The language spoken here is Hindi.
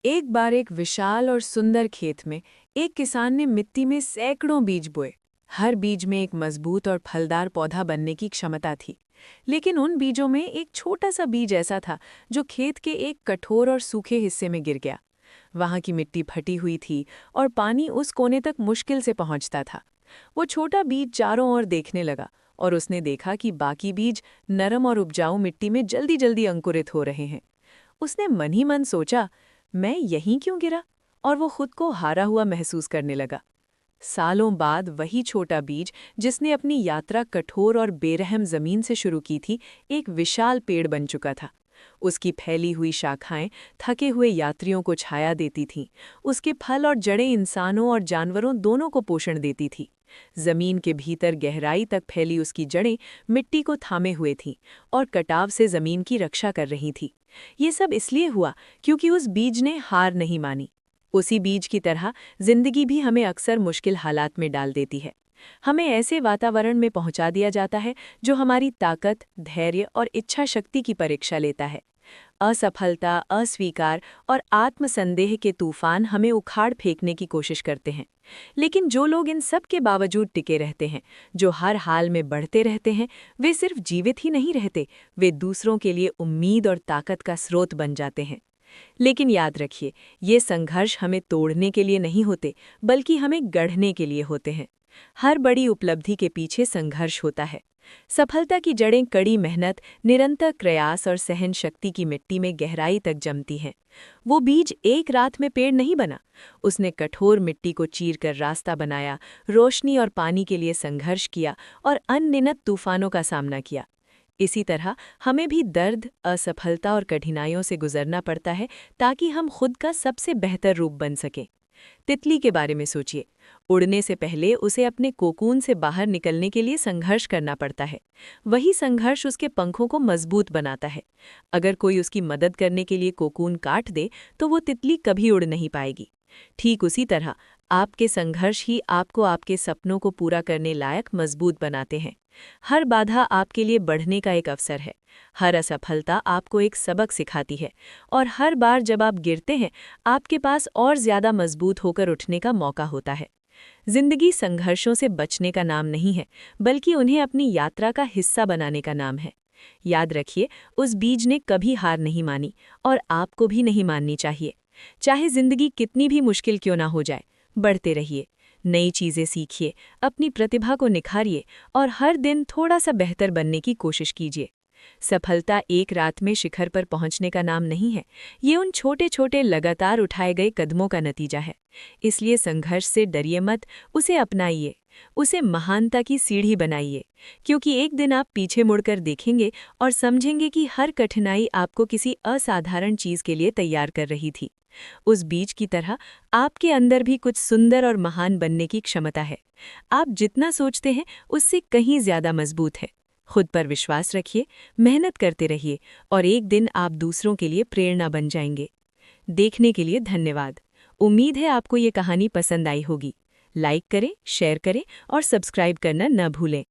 एक बार एक विशाल और सुंदर खेत में एक किसान ने मिट्टी में सैकड़ों बीज बोए। हर बीज में एक मजबूत और फलदार पौधा बनने की क्षमता थी। लेकिन उन बीजों में एक छोटा सा बीज ऐसा था जो खेत के एक कठोर और सूखे हिस्से में गिर गया। वहां की मिट्टी फटी हुई थी और पानी उस कोने तक मुश्किल से पहुंचता था। वो छोटा बीज चारों ओर देखने लगा और उसने देखा कि बाकी बीज नरम और उपजाऊ मिट्टी में जल्दी जल्दी अंकुरित हो रहे हैं। उसने मन ही मन सोचा, मैं यहीं क्यों गिरा? और वो खुद को हारा हुआ महसूस करने लगा। सालों बाद वही छोटा बीज जिसने अपनी यात्रा कठोर और बेरहम जमीन से शुरू की थी, एक विशाल पेड़ बन चुका था। उसकी फैली हुई शाखाएं थके हुए यात्रियों को छाया देती थीं। उसके फल और जड़ें इंसानों और जानवरों दोनों को पोषण देती थीं। जमीन के भीतर गहराई तक फैली उसकी जड़ें मिट्टी को थामे हुए थीं और कटाव से जमीन की रक्षा कर रही थीं। ये सब इसलिए हुआ क्योंकि उस बीज ने हार नहीं मानी। उसी बीज की तरह जिंदगी भी हमें अक्सर मुश्किल हालात में डाल देती है। हमें ऐसे वातावरण में पहुंचा दिया जाता है जो हमारी ताकत, धैर्य और इच्छा शक्ति की परीक्षा लेता है। असफलता, अस्वीकार और आत्मसंदेह के तूफान हमें उखाड़ फेंकने की कोशिश करते हैं। लेकिन जो लोग इन सब के बावजूद टिके रहते हैं, जो हर हाल में बढ़ते रहते हैं, वे सिर्फ जीवित ही नहीं रहते, वे दूसरों के लिए उम्मीद और ताकत का स्रोत बन जाते हैं। लेकिन याद रखिए, ये संघर्ष हमें तोड़ने के लिए नहीं होते, बल्कि हमें गढ़ने के लिए होते हैं। हर बड़ी उपलब्धि के पीछे संघर्ष होता है। सफलता की जड़ें कड़ी मेहनत, निरंतर प्रयास और सहन शक्ति की मिट्टी में गहराई तक जमती हैं। वो बीज एक रात में पेड़ नहीं बना। उसने कठोर मिट्टी को चीरकर रास्ता बनाया, रोशनी और पानी के लिए संघर्ष किया और अनगिनत तूफानों का सामना किया। इसी तरह हमें भी दर्द, असफलता और कठिनाइयों से गुजरना पड़ता है ताकि हम खुद का सबसे बेहतर रूप बन सकें। तितली के बारे में सोचिए। उड़ने से पहले उसे अपने कोकून से बाहर निकलने के लिए संघर्ष करना पड़ता है। वही संघर्ष उसके पंखों को मजबूत बनाता है। अगर कोई उसकी मदद करने के लिए कोकून काट दे तो वो तितली कभी उड़ नहीं पाएगी। ठीक उसी तरह आपके संघर्ष ही आपको आपके सपनों को पूरा करने लायक मजबूत बनाते हैं। हर बाधा आपके लिए बढ़ने का एक अवसर है। हर असफलता आपको एक सबक सिखाती है और हर बार जब आप गिरते हैं, आपके पास और ज्यादा मजबूत होकर उठने का मौका होता है। जिंदगी संघर्षों से बचने का नाम नहीं है, बल्कि उन्हें अपनी यात्रा का हिस्सा बनाने का नाम है। याद रखिए, उस बीज ने कभी हार नहीं मानी और आपको भी नहीं माननी चाहिए। चाहे जिंदगी कितनी भी मुश्किल क्यों ना हो जाए, बढ़ते रहिए, नई चीजें सीखिए, अपनी प्रतिभा को निखारिए और हर दिन थोड़ा सा बेहतर बनने की कोशिश कीजिए। सफलता एक रात में शिखर पर पहुंचने का नाम नहीं है, ये उन छोटे छोटे लगातार उठाए गए कदमों का नतीजा है। इसलिए संघर्ष से डरिए मत, उसे अपनाइए, उसे महानता की सीढ़ी बनाइए। क्योंकि एक दिन आप पीछे मुड़कर देखेंगे और समझेंगे कि हर कठिनाई आपको किसी असाधारण चीज के लिए तैयार कर रही थी। उस बीज की तरह आपके अंदर भी कुछ सुंदर और महान बनने की क्षमता है। आप जितना सोचते हैं उससे कहीं ज्यादा मजबूत है। खुद पर विश्वास रखिए, मेहनत करते रहिए और एक दिन आप दूसरों के लिए प्रेरणा बन जाएंगे। देखने के लिए धन्यवाद। उम्मीद है आपको ये कहानी पसंद आई होगी। लाइक करें, शेयर करें और सब्सक्राइब करना न भूलें।